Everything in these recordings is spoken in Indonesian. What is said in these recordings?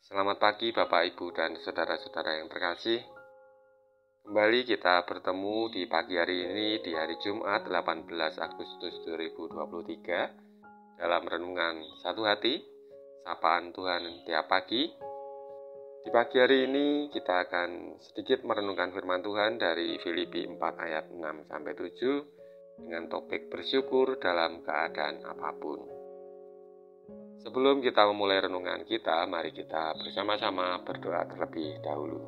Selamat pagi Bapak, Ibu, dan saudara-saudara yang terkasih. Kembali kita bertemu di pagi hari ini di hari Jumat 18 Agustus 2023 dalam renungan Satu Hati, Sapaan Tuhan Tiap Pagi. Di pagi hari ini kita akan sedikit merenungkan firman Tuhan dari Filipi 4 ayat 6-7 dengan topik bersyukur dalam keadaan apapun. Sebelum kita memulai renungan kita, mari kita bersama-sama berdoa terlebih dahulu.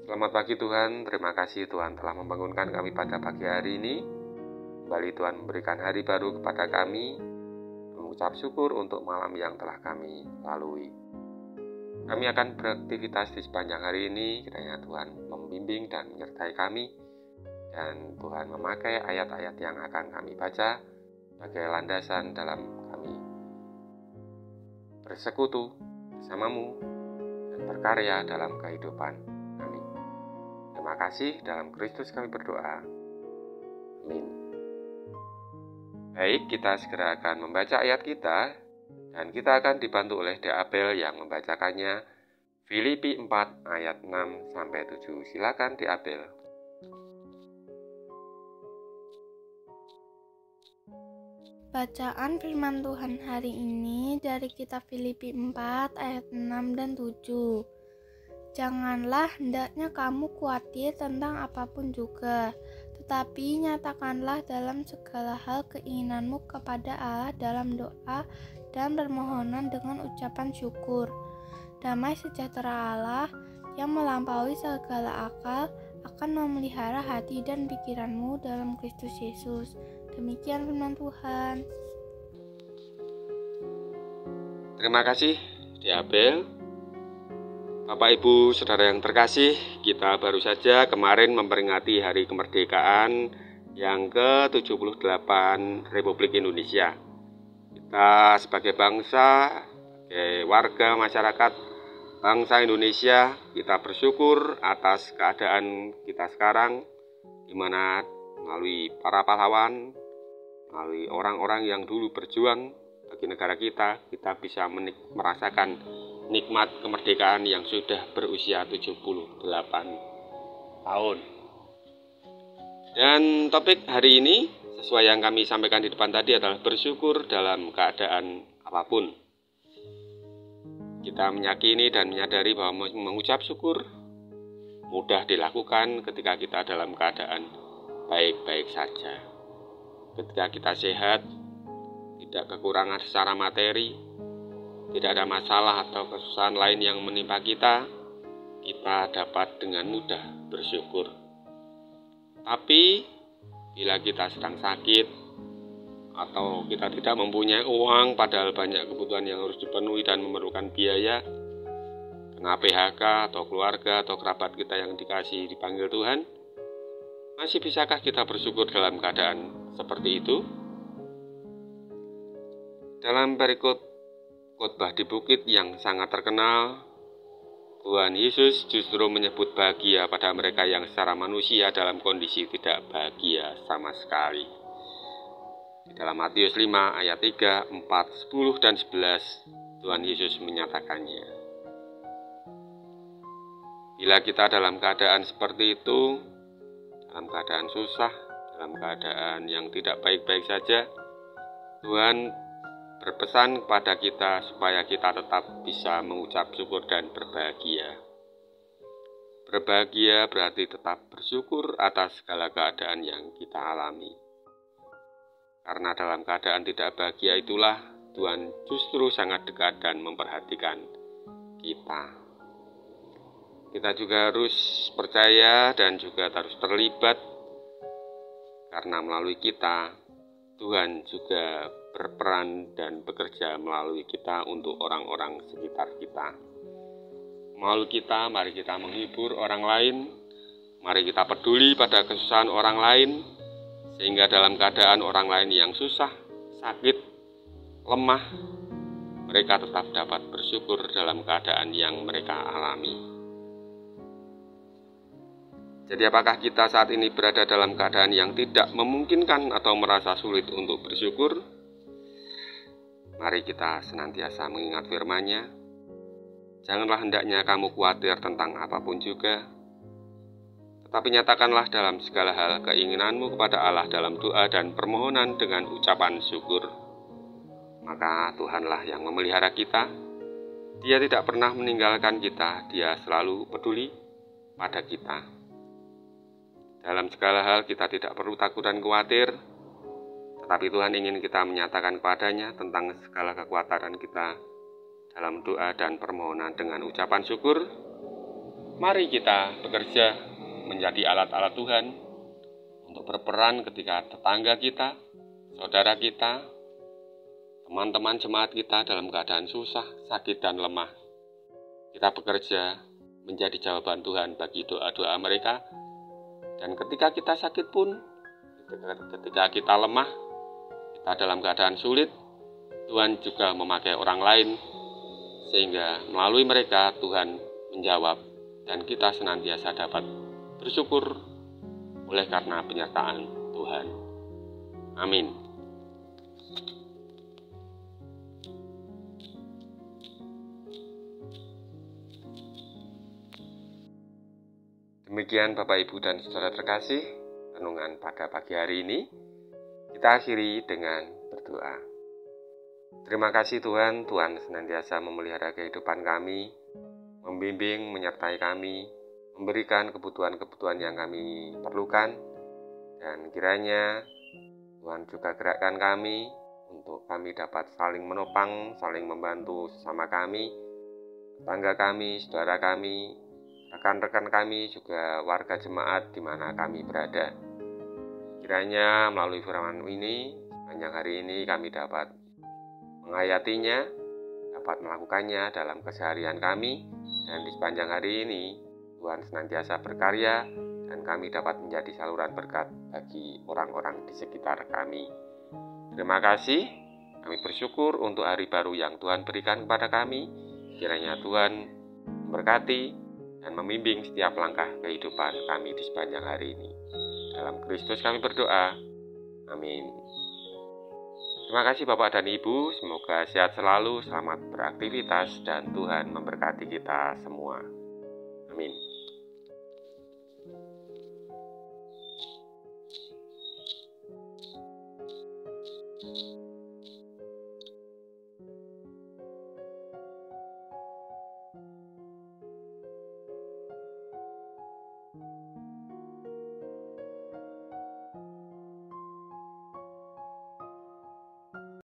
Selamat pagi Tuhan, terima kasih Tuhan telah membangunkan kami pada pagi hari ini. Kembali Tuhan memberikan hari baru kepada kami, mengucap syukur untuk malam yang telah kami lalui. Kami akan beraktivitas di sepanjang hari ini, kiranya Tuhan membimbing dan menyertai kami, dan Tuhan memakai ayat-ayat yang akan kami baca sebagai landasan dalam kami bersekutu bersamamu dan berkarya dalam kehidupan kami. Terima kasih, dalam Kristus kami berdoa. Amin. Baik, kita segera akan membaca ayat kita, dan kita akan dibantu oleh De Abel yang membacakannya. Filipi 4 ayat 6-7. Silakan De Abel. Bacaan firman Tuhan hari ini dari kitab Filipi 4 ayat 6 dan 7. Janganlah hendaknya kamu khawatir tentang apapun juga, tetapi nyatakanlah dalam segala hal keinginanmu kepada Allah dalam doa dan permohonan dengan ucapan syukur. Damai sejahtera Allah yang melampaui segala akal akan memelihara hati dan pikiranmu dalam Kristus Yesus. Demikian firman Tuhan. Terima kasih De Abel. Bapak, Ibu, saudara yang terkasih, kita baru saja kemarin memperingati Hari Kemerdekaan yang ke-78 Republik Indonesia. Kita sebagai bangsa, sebagai warga masyarakat bangsa Indonesia, kita bersyukur atas keadaan kita sekarang, di mana melalui para pahlawan, melalui orang-orang yang dulu berjuang bagi negara kita bisa merasakan nikmat kemerdekaan yang sudah berusia 78 tahun. Dan topik hari ini, sesuai yang kami sampaikan di depan tadi, adalah bersyukur dalam keadaan apapun. Kita meyakini dan menyadari bahwa mengucap syukur mudah dilakukan ketika kita dalam keadaan baik-baik saja. Ketika kita sehat, tidak kekurangan secara materi, tidak ada masalah atau kesusahan lain yang menimpa kita dapat dengan mudah bersyukur. Tapi, bila kita sedang sakit, atau kita tidak mempunyai uang, padahal banyak kebutuhan yang harus dipenuhi dan memerlukan biaya, kena PHK atau keluarga atau kerabat kita yang dikasihi dipanggil Tuhan, masih bisakah kita bersyukur dalam keadaan seperti itu? Dalam perikop khotbah di bukit yang sangat terkenal, Tuhan Yesus justru menyebut bahagia pada mereka yang secara manusia dalam kondisi tidak bahagia sama sekali. Di dalam Matius 5 ayat 3, 4, 10, dan 11, Tuhan Yesus menyatakannya. Bila kita dalam keadaan seperti itu, dalam keadaan susah, dalam keadaan yang tidak baik-baik saja, Tuhan berpesan kepada kita supaya kita tetap bisa mengucap syukur dan berbahagia. Berbahagia berarti tetap bersyukur atas segala keadaan yang kita alami. Karena dalam keadaan tidak bahagia itulah Tuhan justru sangat dekat dan memperhatikan kita. Kita juga harus percaya dan juga harus terlibat, karena melalui kita Tuhan juga berperan dan bekerja melalui kita untuk orang-orang sekitar kita. Melalui kita, mari kita menghibur orang lain, mari kita peduli pada kesusahan orang lain, sehingga dalam keadaan orang lain yang susah, sakit, lemah, mereka tetap dapat bersyukur dalam keadaan yang mereka alami. Jadi apakah kita saat ini berada dalam keadaan yang tidak memungkinkan atau merasa sulit untuk bersyukur? Mari kita senantiasa mengingat firman-Nya. Janganlah hendaknya kamu khawatir tentang apapun juga, tetapi nyatakanlah dalam segala hal keinginanmu kepada Allah dalam doa dan permohonan dengan ucapan syukur. Maka Tuhanlah yang memelihara kita. Dia tidak pernah meninggalkan kita, Dia selalu peduli pada kita. Dalam segala hal kita tidak perlu takut dan khawatir, tetapi Tuhan ingin kita menyatakan kepadanya tentang segala kekhawatiran kita dalam doa dan permohonan dengan ucapan syukur. Mari kita bekerja menjadi alat-alat Tuhan untuk berperan ketika tetangga kita, saudara kita, teman-teman jemaat kita dalam keadaan susah, sakit, dan lemah. Kita bekerja menjadi jawaban Tuhan bagi doa-doa mereka. Dan ketika kita sakit pun, ketika kita lemah, kita dalam keadaan sulit, Tuhan juga memakai orang lain, sehingga melalui mereka Tuhan menjawab, dan kita senantiasa dapat bersyukur oleh karena penyertaan Tuhan. Amin. Demikian Bapak, Ibu, dan Saudara terkasih, renungan pada pagi hari ini. Kita akhiri dengan berdoa. Terima kasih Tuhan, Tuhan senantiasa memelihara kehidupan kami, membimbing, menyertai kami, memberikan kebutuhan-kebutuhan yang kami perlukan, dan kiranya Tuhan juga gerakkan kami untuk kami dapat saling menopang, saling membantu sesama kami, tetangga kami, saudara kami, rekan-rekan kami, juga warga jemaat di mana kami berada. Kiranya melalui firman ini, sepanjang hari ini kami dapat menghayatinya, dapat melakukannya dalam keseharian kami, dan di sepanjang hari ini Tuhan senantiasa berkarya, dan kami dapat menjadi saluran berkat bagi orang-orang di sekitar kami. Terima kasih, kami bersyukur untuk hari baru yang Tuhan berikan kepada kami. Kiranya Tuhan memberkati dan membimbing setiap langkah kehidupan kami di sepanjang hari ini. Dalam Kristus kami berdoa. Amin. Terima kasih Bapak dan Ibu, semoga sehat selalu, selamat beraktivitas, dan Tuhan memberkati kita semua. Amin.